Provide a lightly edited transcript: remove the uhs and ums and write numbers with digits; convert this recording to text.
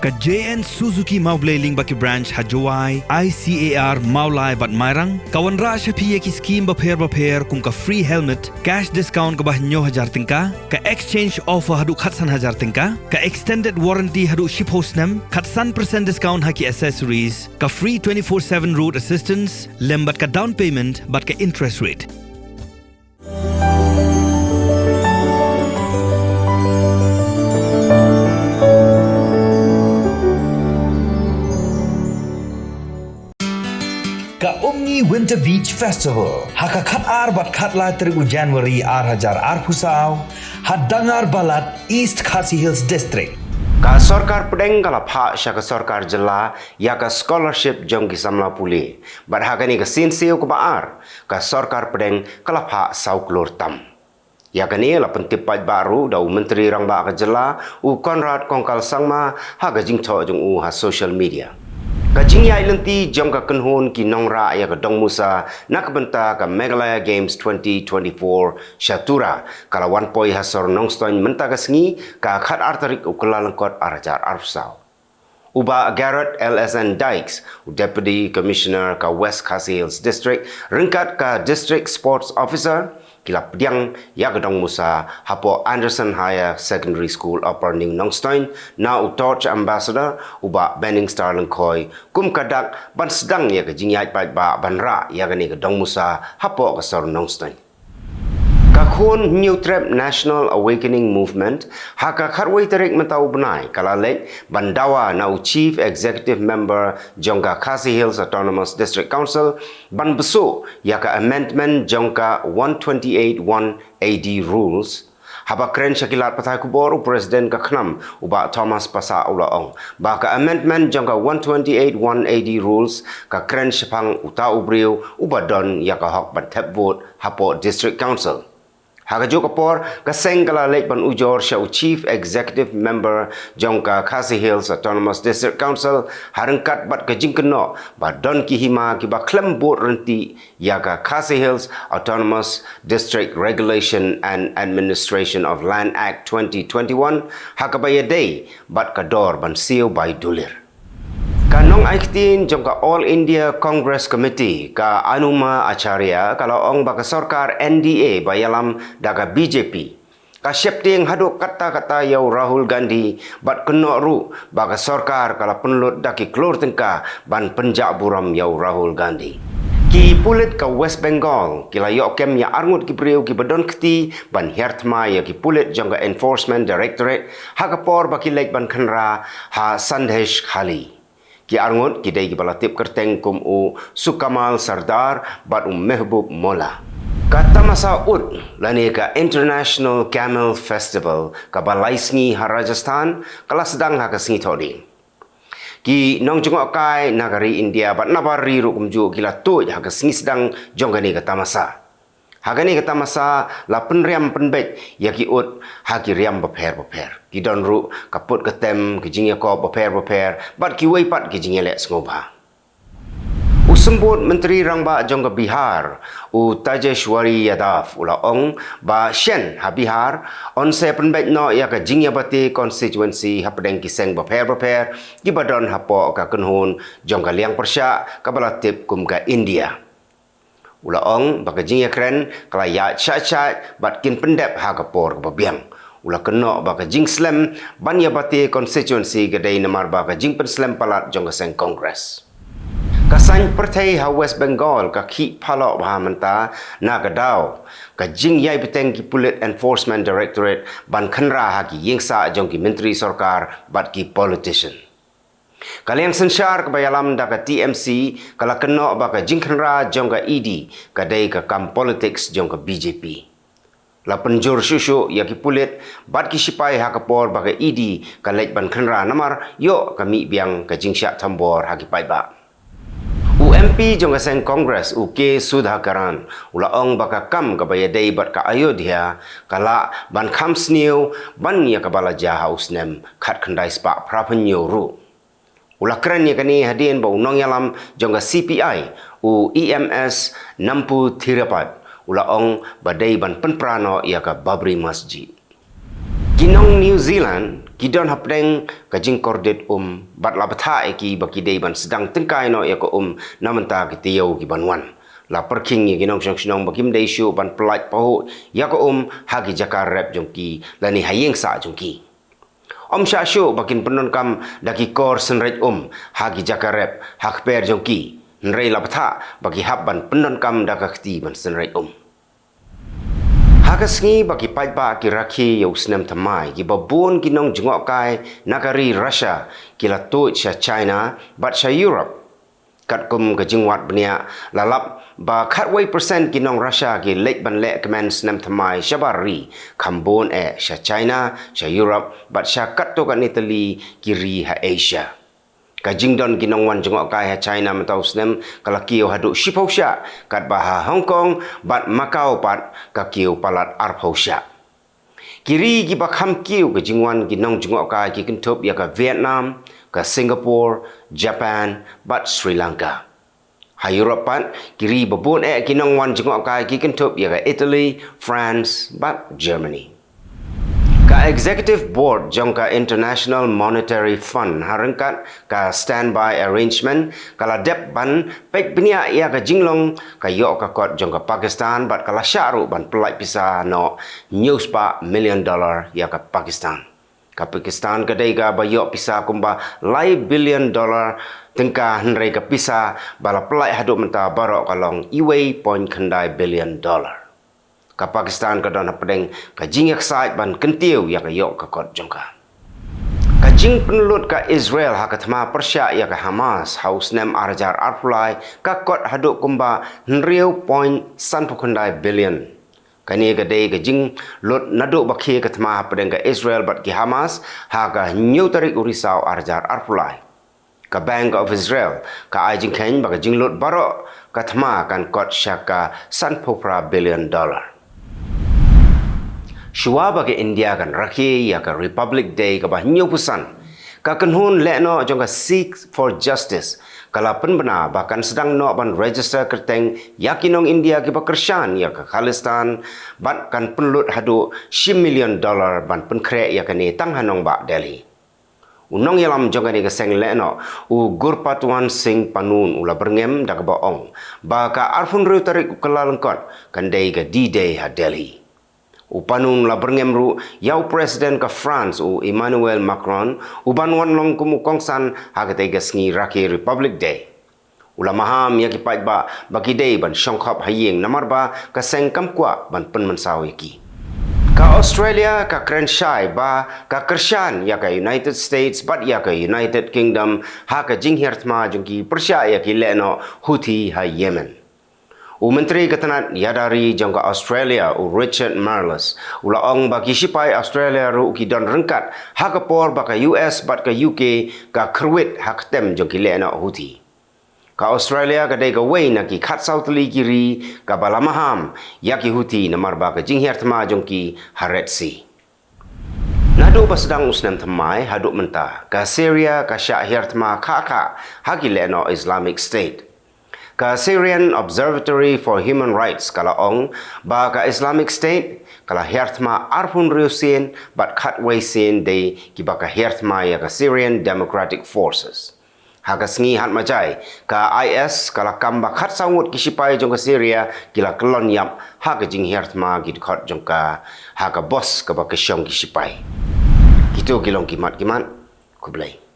Ka JN Suzuki Maubleiling baki branch Hajawai ICAR Maulai bat Mairang kawan ra shapiye ki scheme bapher kum ka free helmet cash discount ka bah 9,000 tingka ka exchange offer hadu khatsan 1,000 tingka ka extended warranty hadu ship hostnam khatsan % discount haki accessories ka free 24/7 road assistance lembat ka down payment bat ka interest rate. Ka Omni Winter Beach Festival haka khat ar bat khat la 3 Januari ar hajar ar pusau hadangar balat East Khasi Hills District. Ka sarkar pedeng kala pha syaka sarkar jela ya ka scholarship jong ki samla puli bat haka ni ka sinseu ko baar ka sarkar pedeng kala pha sauklor tam ya ka ni la pentipaj baru dau menteri rang ba ka jela u Konrad Kongkal Sangma haka jing tho jong u ha social media. Kajing yai lenti jom ka kenhun ki nongra ya ka dong musa nak benta ka Meghalaya Games 2024 Shatura kala wan poi hasor nongstoin menta ka sengi ka khat artarik ukla lengkot arajar arfsau. Uba Garrett LSN Dykes, Deputy Commissioner ka West Khasi Hills District, ringkat ka District Sports Officer kila pediang ya gedong musa hapo Anderson Higher Secondary School Upper New Nongstoin na utorch ambassador uba Benning Star Lengkoi kum kadak ban sedang ya ke jingyai ba banra ya gani gedong musa hapo ke sor Nongstoin. Kakun New Trap National Awakening Movement haka kharwai tarik mentau benai kala lek bandawa na Chief Executive Member Jongka Khasi Hills Autonomous District Council ban besu ya ka amendment Jongka 128(1) AD rules haba kren syakilat patai kubor Presiden ka khnam uba Thomas Pasa Ulaong ba ka amendment Jongka 128(1) AD rules ka kren syapang uta ubriu uba don ya ka hok ban tap vote hapo District Council. Haka jokapor kaseng kala lek ban ujor sya Chief Executive Member Jongka Khasi Hills Autonomous District Council harengkat bat kajing keno ba don ki hima ki ba klem bot renti ya ka Khasi Hills Autonomous District Regulation and Administration of Land Act 2021 haka bayadei bat kador ban siu by dulir. Kanong aiktin jongka All India Congress Committee ka Anuma Acharya kalau ong baka sarkar NDA bayalam daga BJP. Ka syepting haduk kata-kata yau Rahul Gandhi bat kena ru baka sarkar kala penlut daki klor tengka ban penjak buram yau Rahul Gandhi. Ki pulit ka West Bengal kila yok kem ya arngut ki priu ki badon kti ban hertma ya ki pulit jongka Enforcement Directorate hakapor baki lek ban khenra ha Sandesh Khali. Ki arngut ki dai ki balatip kerteng kum u Sukamal Sardar bat Mehbub Mola. Kata masa ut lani ka International Camel Festival ka Balaisngi Rajasthan kala sedang ha ka singi thodi. Ki nong jungok kai nagari India bat nabari ru kumju kila tu ha ka singi sedang jonggani ka tamasa. Hagani kata masa la penriam penbet ya ki ut ha ki riam bapher ki don ru kaput ketem ki jingya ko bapher bat ki wei pat ki jingya lek sngobha. Usembut Menteri Rangba Jongka Bihar u Tajeshwari Yadav ula ong ba Shen ha Bihar on se penbet no ya ka jingya bati constituency ha pedeng ki seng bapher ki badon hapo ka kenhun Jongka Liang Persya ka balatip kum ka India. Ula ong baka jingya kren kala ya chat bat kin pendep ha kapor ka babiang ula keno baka jing slem ban ya bati constituency gadai namar baka jing pen slem palat jong seng congress kasan pertai ha West Bengal ka ki palo ba menta na gadau ka jing yai beteng ki pulit Enforcement Directorate ban khenra ha ki yingsa jong ki menteri sarkar bat ki politician. Kalian sensyar kebayalam daka TMC kala kena baka jingkhenra jongka ED kadai ka kam politics jongka BJP. La penjur susu ya ki pulit bat ki sipai ha kapor baka ED kalek ban khenra namar yo kami biang ka jingsyak tambor ha ki paiba. UMP jongka seng Congress UK Sudhakaran ula ong baka kam kabayadai bat ka Ayodhya kala ban kam sniu ban ya kabala jaha usnem khat khandai spa prapanyo ru. Ulah keren ya kani hadian bau nong yalam jongga CPI u EMS nampu thirapat ulah ong badai ban penprano ya ka Babri Masjid. Kino Kinong New Zealand kidon hapdeng kajing kordit bat labata eki baki ban sedang tengkai no ya ko namenta kitiyo ki banwan la perking ni kinong syong bakim dei shu ban pelait pahu ya ko hagi jakar rep jongki lani hayeng sa jongki sha shu bakin penon kam daki kor senret hagi jakar rep hak per jongki nrei labata bagi hab ban penon kam dakakti ban senret Hagasngi bagi paipa ki rakhi yau snem thamai ki babun kinong jengok kai nakari Russia kila tuit sya China bat sya Europe kat kum ka jingwat bnia lalap ba khatway percent kinong Russia ki lek ban lek kemen snem thamai syabari kambon sya China sya Europe bat sya kat to kan Italy kiri ha Asia Kajing don kinong wan jengok kai ha China mentau snem kalakio haduk shipau sya kat baha Hong Kong bat Macau pat kakio palat arpau sya. Kiri ki bakham kiu kajing wan kinong jengok kai ki kentup ya ka Vietnam, ka Singapore, Japan bat Sri Lanka. Ha Europe pat kiri babun kinong wan jengok kai ki kentup ya ka Italy, France bat Germany. Ka Executive Board jongka International Monetary Fund harengkat ka standby arrangement kala dep ban pek benia ia ka jinglong ka yo ka kot jongka Pakistan bat kala syaru ban pelai pisa no news pa $1 million ia ka Pakistan. Ka Pakistan kadai ka bayo pisa kumba $1 billion tengka henrei ka pisa bala pelai haduk menta barok kalong iway point kendai $1 billion. Ka Pakistan ka don pedeng ka jing yak sait ban kentiu ya ka yok ka kot jongka ka jing penelut ka Israel ha ka thma persya ya ka Hamas haus nem arjar arpulai ka kot haduk kumba nriu point san pukundai billion kani ka dei ka jing lut naduk bakhi ka thma pedeng ka Israel bat ki Hamas ha ka nyu tarik urisau arjar arpulai ka Bank of Israel ka ajing khen ba ka jing lut barok ka thma kan kot syaka san pupra billion dollar Shua bagi India kan rakhi ya ka Republic Day ka bah nyu pusan ka kenhun lekno jong ka seek for justice kala penbena bahkan sedang no ban register kerteng yakinong India ki bakershan ya ka Khalistan ban kan penlut hadu $1 million ban penkrek ya ka ni tang hanong ba Delhi Unong yalam jong ni ka seng lekno u Gurpatuan Singh Panun ula berngem dak baong ba ka arfun ru tarik kala lengkot kan dei ka D-Day ha Delhi Upanun la berngem yau Presiden ka France Emmanuel Macron uban wan long kumukongsan hagatai gasngi raki Republic Day. Ula maham ya kipat ba bagi day ban syongkhap hayeng namar ba ka seng kamkwa ban pen mensaw yaki. Ka Australia ka Crenshaw ba ka Kershan ya ka United States bat ya ka United Kingdom ha ka jinghirtma jungki persya ya ki leno Houthi ha Yemen. Menteri Ketenat Yadari jangka Australia Richard Marles ulaong bagi sipai Australia ru ki don rengkat hak por baka US bat ka UK ka kerwit hak tem jangki lena Houthi. Ka Australia ka dei ka wei na ki khat South Li kiri ka balamaham ya ki Houthi namar ba ka jinghiar tma jangki Red Sea. Nado ba sedang usnam thamai haduk menta ka Syria ka syahir tma kha haki lena Islamic State. Ka Syrian Observatory for Human Rights kala ong ba ka Islamic State kala herthma arpun riusin bat khatway sin de ki ba ka herthma ya ka Syrian Democratic Forces haga sngi hat majai ka IS kala kamba khat sangut ki sipai jong ka Syria kila kelon yap haga jing herthma ki khot jong ka haga boss ka ba ka syong ki sipai itu kilong kimat ku blai